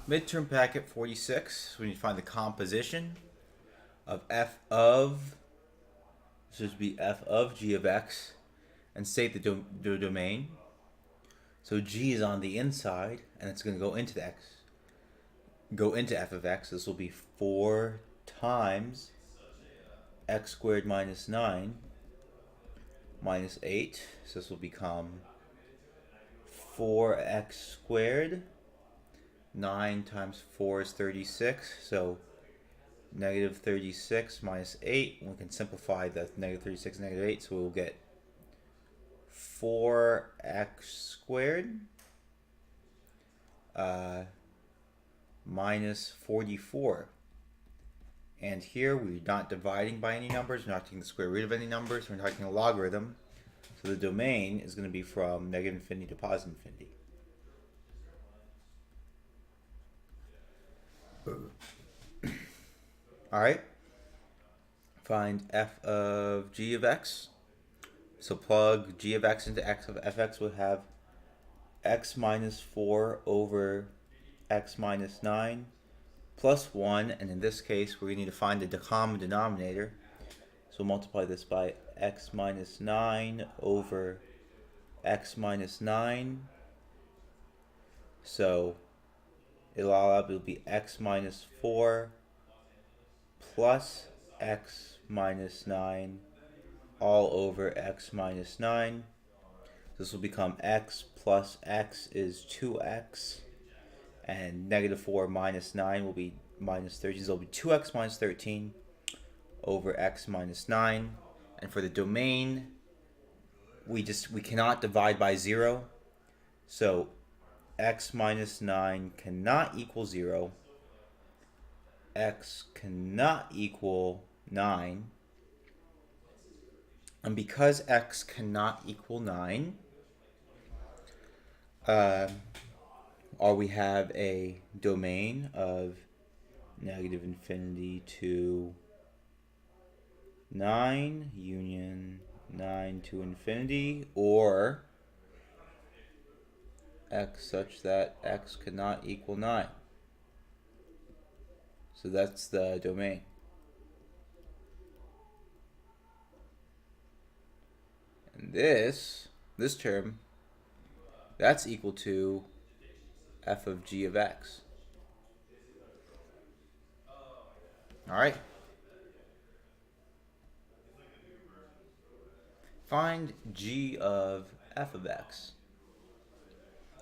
Midterm packet 46. We need to find the composition of f of, this would be f of g of x, and state the domain. So g is on the inside, and it's going to go into f of x. This will be 4 times x squared minus 9 minus 8. So this will become 4x squared. 9 times 4 is 36. So negative 36 minus 8. We can simplify the negative 36 and negative 8. So we'll get 4x squared minus 44. And here we're not dividing by any numbers. We're not taking the square root of any numbers. We're taking a logarithm. So the domain is going to be from negative infinity to positive infinity. Alright. Find f of g of x. So plug g of x into x of fx. We'll have x minus 4 over x minus 9 plus 1. And in this case, we're going to need to find the common denominator. So we'll multiply this by x minus 9 over x minus 9. So it'll be x minus 4 plus x minus 9 all over x minus 9. This will become x plus x is 2x. And negative 4 minus 9 will be minus 13. So it'll be 2x minus 13 over x minus 9. And for the domain, we cannot divide by 0. So x minus 9 cannot equal 0. X cannot equal 9. And because x cannot equal 9, or we have a domain of negative infinity to 9 union 9 to infinity, or x such that x cannot equal 9. So that's the domain. And this term, that's equal to f of g of x. Alright. Find g of f of x.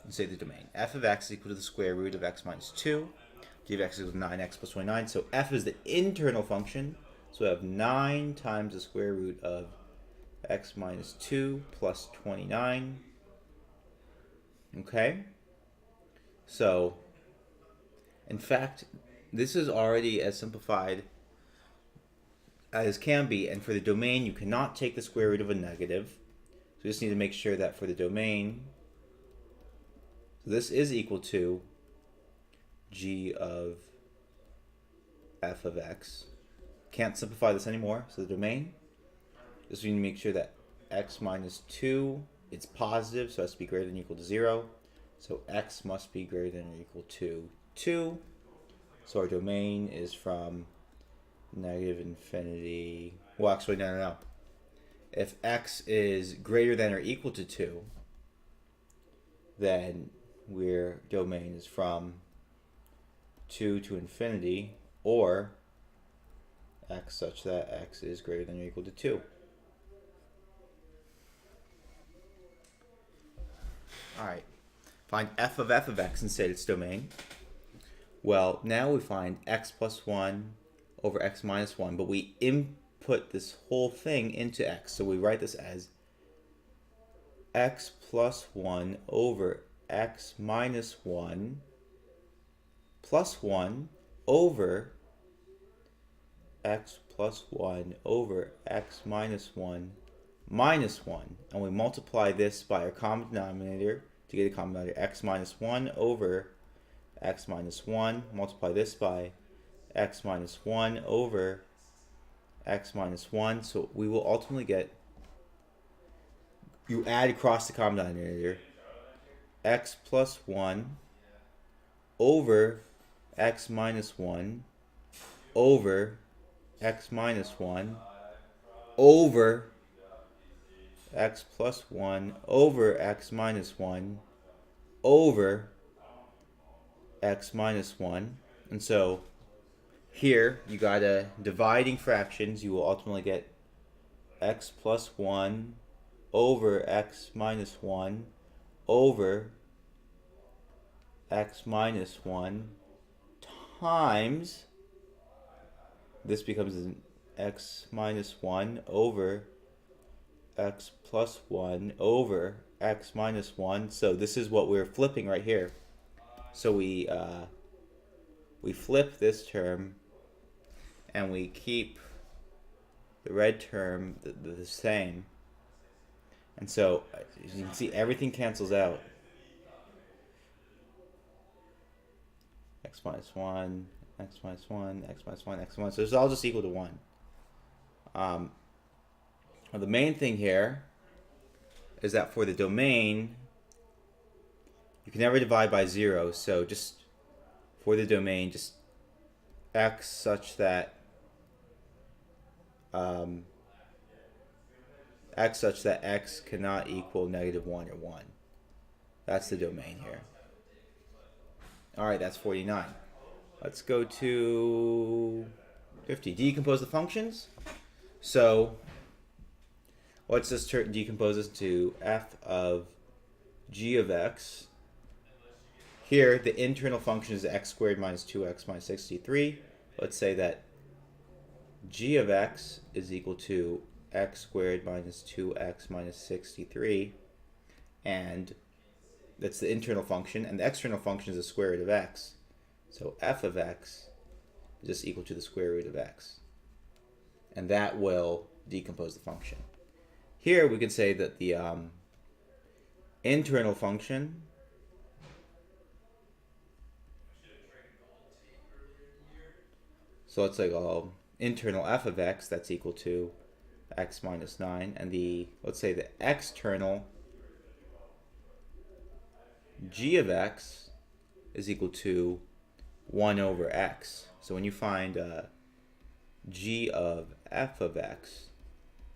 And say the domain. F of x is equal to the square root of x minus 2. G of x is equal to 9x plus 29. So f is the internal function. So we have 9 times the square root of x minus 2 plus 29. Okay? So, in fact, this is already as simplified as can be. And for the domain, you cannot take the square root of a negative. So we just need to make sure that for the domain, so this is equal to g of f of x. Can't simplify this anymore. So the domain, just we need to make sure that x minus 2, it's positive, so it has to be greater than or equal to 0. So x must be greater than or equal to 2. So our domain is from negative infinity. Well, actually, no. If x is greater than or equal to 2, then our domain is from 2 to infinity, or x such that x is greater than or equal to 2. Alright, find f of x and state its domain. Well, now we find x plus 1 over x minus 1, but we input this whole thing into x. So we write this as x plus 1 over x minus 1 plus 1 over x plus 1 over x minus 1 minus 1. And we multiply this by our common denominator to get a common denominator. X minus 1 over x minus 1. Multiply this by x minus 1 over x minus 1. So we will ultimately get, you add across the common denominator, x plus 1 over x minus 1 over x minus 1 over x plus 1 over x minus 1 over x minus 1. And so here you got dividing fractions. You will ultimately get x plus 1 over x minus 1 over x minus 1 times, this becomes an x minus 1 over x plus 1 over x minus 1. So this is what we're flipping right here. So we flip this term and we keep the red term the same. And so as you can see, everything cancels out. X minus 1, x minus 1, x minus 1, x minus 1. So it's all just equal to 1. Well, the main thing here is that for the domain, you can never divide by 0. So just for the domain, just x such that x cannot equal negative 1 or 1. That's the domain here. Alright, that's 49. Let's go to 50. Decompose the functions. So let's just decompose this to f of g of x. Here, the internal function is x squared minus 2x minus 63. Let's say that g of x is equal to x squared minus 2x minus 63. And that's the internal function. And the external function is the square root of x. So f of x is just equal to the square root of x. And that will decompose the function. Here we can say that the internal function so let's say internal f of x, that's equal to x minus 9, and let's say the external g of x is equal to 1 over x. So when you find g of f of x,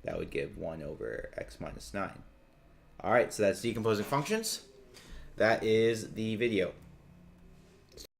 that would give 1 over x minus 9. Alright, so that's decomposing functions. That is the video.